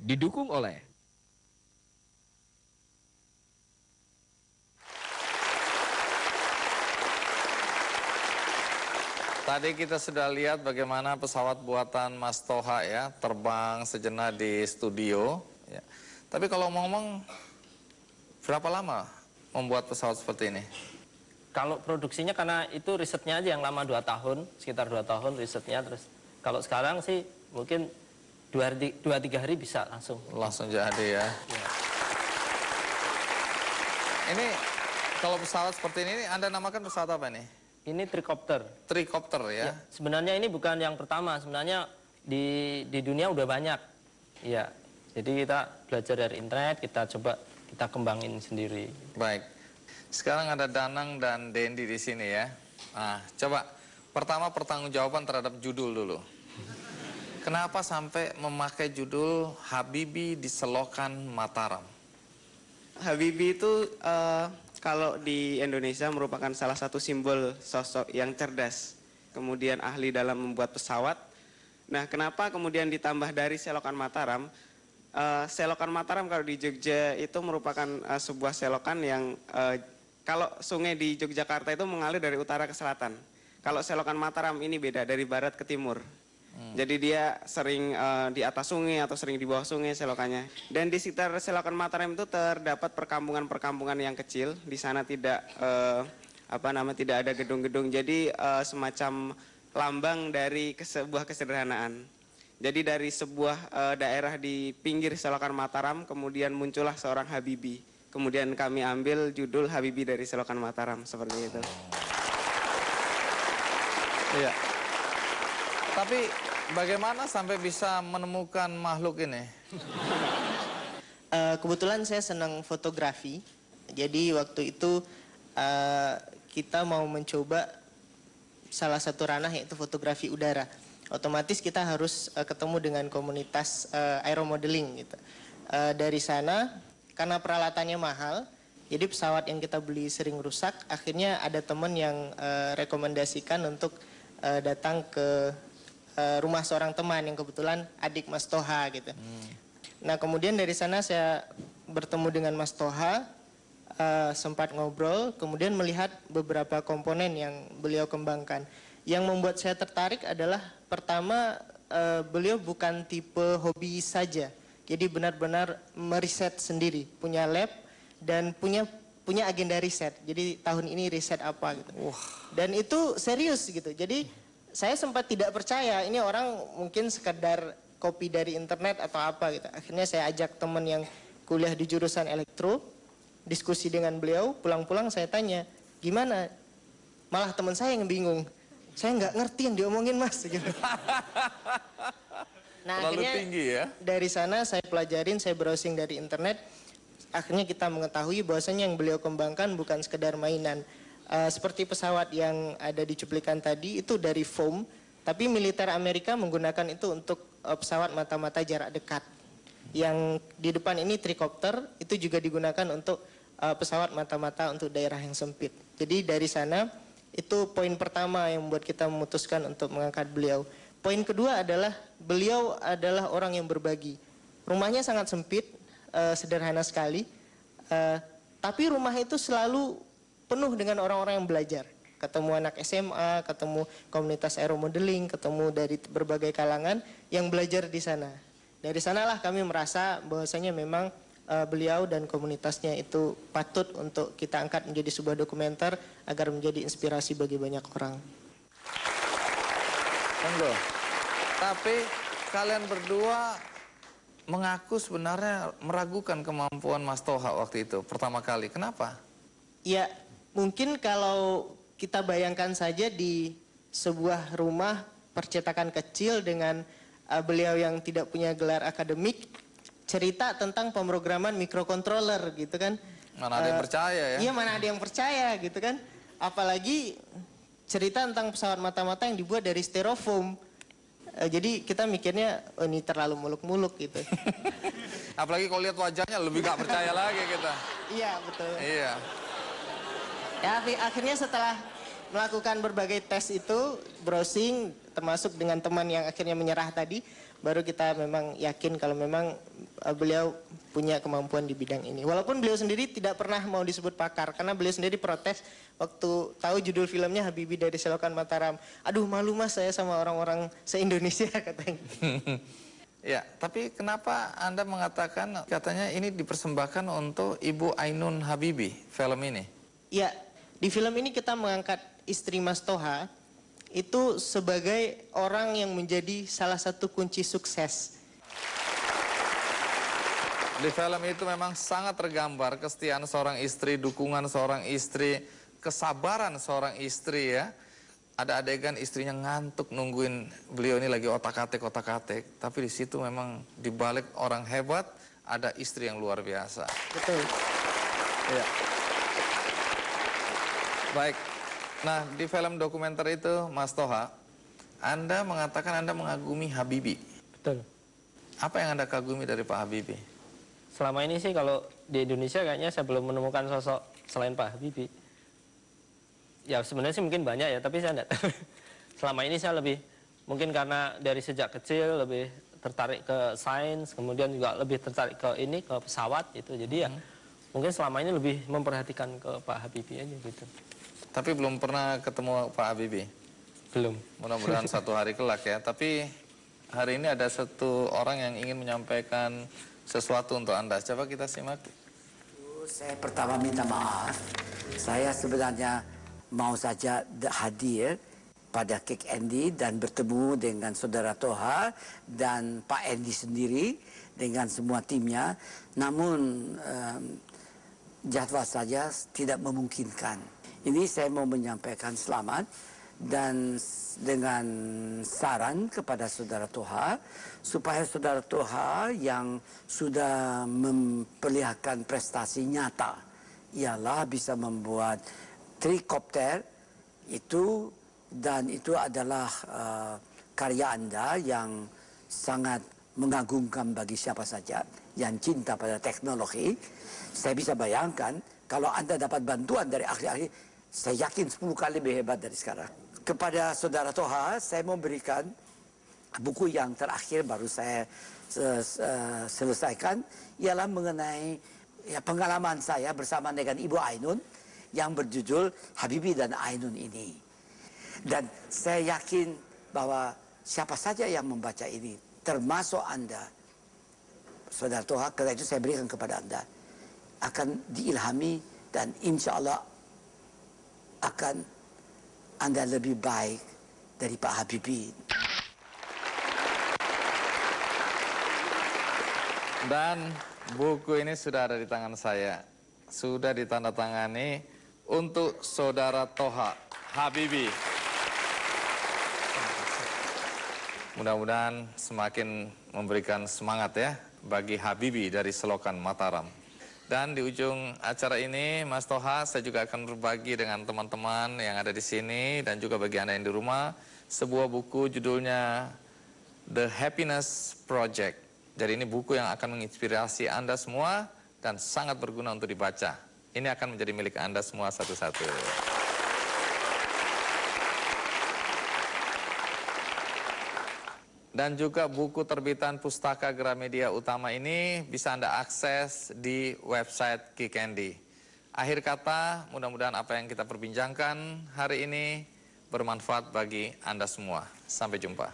didukung oleh Tadi kita sudah lihat bagaimana pesawat buatan Mas Toha ya terbang sejenak di studio. Ya. Tapi kalau ngomong, berapa lama membuat pesawat seperti ini? Kalau produksinya karena itu risetnya aja yang lama 2 tahun, sekitar 2 tahun risetnya. Terus kalau sekarang sih mungkin 2-3 hari bisa langsung. Langsung jadi ya. Ya. Ini kalau pesawat seperti ini Anda namakan pesawat apa nih? Ini tricopter. Tricopter ya? Ya, sebenarnya ini bukan yang pertama, sebenarnya di dunia udah banyak. Ya, jadi kita belajar dari internet, kita coba kita kembangin sendiri. Baik. Sekarang ada Danang dan Dendi di sini ya. Nah, coba pertama pertanggungjawaban terhadap judul dulu. Kenapa sampai memakai judul Habibie di Selokan Mataram? Habibie itu kalau di Indonesia merupakan salah satu simbol sosok yang cerdas, kemudian ahli dalam membuat pesawat. Nah, kenapa kemudian ditambah dari Selokan Mataram? Selokan Mataram kalau di Jogja itu merupakan sebuah selokan yang kalau sungai di Yogyakarta itu mengalir dari utara ke selatan. Kalau Selokan Mataram ini beda, dari barat ke timur. Jadi dia sering di atas sungai atau sering di bawah sungai selokannya. Dan di sekitar Selokan Mataram itu terdapat perkampungan-perkampungan yang kecil. Di sana tidak tidak ada gedung-gedung. Jadi semacam lambang dari sebuah kesederhanaan. Jadi dari sebuah daerah di pinggir Selokan Mataram kemudian muncullah seorang Habibie. Kemudian kami ambil judul Habibie dari Selokan Mataram seperti itu. Iya. Tapi bagaimana sampai bisa menemukan makhluk ini? Kebetulan saya senang fotografi. Jadi waktu itu kita mau mencoba salah satu ranah yaitu fotografi udara. Otomatis kita harus ketemu dengan komunitas aeromodeling gitu. Dari sana karena peralatannya mahal, jadi pesawat yang kita beli sering rusak. Akhirnya ada teman yang rekomendasikan untuk datang ke rumah seorang teman yang kebetulan adik Mas Toha gitu. Nah kemudian dari sana saya bertemu dengan Mas Toha, sempat ngobrol, kemudian melihat beberapa komponen yang beliau kembangkan. Yang membuat saya tertarik adalah pertama beliau bukan tipe hobi saja, jadi benar-benar meriset sendiri, punya lab dan punya agenda riset. Jadi tahun ini riset apa gitu. Dan itu serius gitu. Jadi saya sempat tidak percaya ini orang mungkin sekedar copy dari internet atau apa gitu. Akhirnya saya ajak teman yang kuliah di jurusan elektro, diskusi dengan beliau, pulang-pulang saya tanya, gimana? Malah teman saya yang bingung. Saya nggak ngerti yang diomongin Mas gitu. Nah, Terlalu akhirnya tinggi ya? dari sana saya pelajarin, saya browsing dari internet. Akhirnya kita mengetahui bahwasanya yang beliau kembangkan bukan sekedar mainan. Seperti pesawat yang ada di cuplikan tadi itu dari foam, tapi militer Amerika menggunakan itu untuk pesawat mata-mata jarak dekat. Yang di depan ini tricopter itu juga digunakan untuk pesawat mata-mata untuk daerah yang sempit. Jadi dari sana itu poin pertama yang membuat kita memutuskan untuk mengangkat beliau. Poin kedua adalah beliau adalah orang yang berbagi. Rumahnya sangat sempit, sederhana sekali, tapi rumah itu selalu penuh dengan orang-orang yang belajar. Ketemu anak SMA, ketemu komunitas aeromodeling, ketemu dari berbagai kalangan yang belajar di sana. Dari sanalah kami merasa bahwasanya memang beliau dan komunitasnya itu patut untuk kita angkat menjadi sebuah dokumenter agar menjadi inspirasi bagi banyak orang. Monggo. Tapi kalian berdua mengaku sebenarnya meragukan kemampuan Mas Toha waktu itu pertama kali. Kenapa? Ya, mungkin kalau kita bayangkan saja di sebuah rumah percetakan kecil dengan beliau yang tidak punya gelar akademik, cerita tentang pemrograman microcontroller gitu kan. Mana ada yang percaya ya? Iya, mana ada yang percaya gitu kan. Apalagi cerita tentang pesawat mata-mata yang dibuat dari styrofoam. Jadi kita mikirnya, oh ini terlalu muluk-muluk gitu. Apalagi kalau lihat wajahnya lebih gak percaya lagi kita. Iya, betul. Iya. Ya, akhirnya setelah melakukan berbagai tes itu, browsing, termasuk dengan teman yang akhirnya menyerah tadi, baru kita memang yakin kalau memang beliau punya kemampuan di bidang ini. Walaupun beliau sendiri tidak pernah mau disebut pakar, karena beliau sendiri protes waktu tahu judul filmnya Habibie dari Selokan Mataram. Aduh, malu mas saya sama orang-orang se-Indonesia katanya. Ya, tapi kenapa Anda mengatakan katanya ini dipersembahkan untuk Ibu Ainun Habibie, film ini? Ya, di film ini kita mengangkat istri Mas Toha itu sebagai orang yang menjadi salah satu kunci sukses. Di film itu memang sangat tergambar kesetiaan seorang istri, dukungan seorang istri, kesabaran seorang istri ya. Ada adegan istrinya ngantuk nungguin beliau ini lagi otak-atik. Tapi di situ memang dibalik orang hebat ada istri yang luar biasa. Betul. Ya. Baik. Nah, di film dokumenter itu, Mas Toha, Anda mengatakan Anda mengagumi Habibie. Betul. Apa yang Anda kagumi dari Pak Habibie? Selama ini sih kalau di Indonesia kayaknya saya belum menemukan sosok selain Pak Habibie. Ya sebenarnya sih mungkin banyak ya, tapi saya enggak tahu. Selama ini saya lebih, mungkin karena dari sejak kecil lebih tertarik ke sains, kemudian juga lebih tertarik ke ini, ke pesawat gitu. Jadi ya mungkin selama ini lebih memperhatikan ke Pak Habibie aja gitu. Tapi belum pernah ketemu Pak Habibie? Belum. Mudah-mudahan satu hari kelak ya. Tapi hari ini ada satu orang yang ingin menyampaikan sesuatu untuk Anda. Coba kita simak. Saya pertama minta maaf. Saya sebenarnya mau saja hadir pada Kick Andy dan bertemu dengan Saudara Toha dan Pak Andy sendiri dengan semua timnya. Namun jadwal saja tidak memungkinkan. Ini saya mau menyampaikan selamat dan dengan saran kepada Saudara Toha supaya Saudara Toha yang sudah memperlihatkan prestasi nyata ialah bisa membuat trikopter itu, dan itu adalah karya Anda yang sangat mengagumkan bagi siapa saja yang cinta pada teknologi. Saya bisa bayangkan kalau Anda dapat bantuan dari ahli-ahli, saya yakin 10 kali lebih hebat dari sekarang. Kepada Saudara Toha, saya memberikan buku yang terakhir baru saya selesaikan, ialah mengenai pengalaman saya bersama dengan Ibu Ainun yang berjudul Habibie dan Ainun ini. Dan saya yakin bahwa siapa saja yang membaca ini, termasuk Anda, Saudara Toha, karena itu saya berikan kepada Anda, akan diilhami dan insya Allah akan Anda lebih baik dari Pak Habibie. Dan buku ini sudah ada di tangan saya. Sudah ditandatangani untuk Saudara Toha Habibie. Mudah-mudahan semakin memberikan semangat ya bagi Habibie dari Selokan Mataram. Dan di ujung acara ini, Mas Toha, saya juga akan berbagi dengan teman-teman yang ada di sini dan juga bagi Anda yang di rumah sebuah buku judulnya The Happiness Project. Jadi ini buku yang akan menginspirasi Anda semua dan sangat berguna untuk dibaca. Ini akan menjadi milik Anda semua satu-satu. Dan juga buku terbitan Pustaka Gramedia Utama ini bisa Anda akses di website Kick Andy. Akhir kata, mudah-mudahan apa yang kita perbincangkan hari ini bermanfaat bagi Anda semua. Sampai jumpa.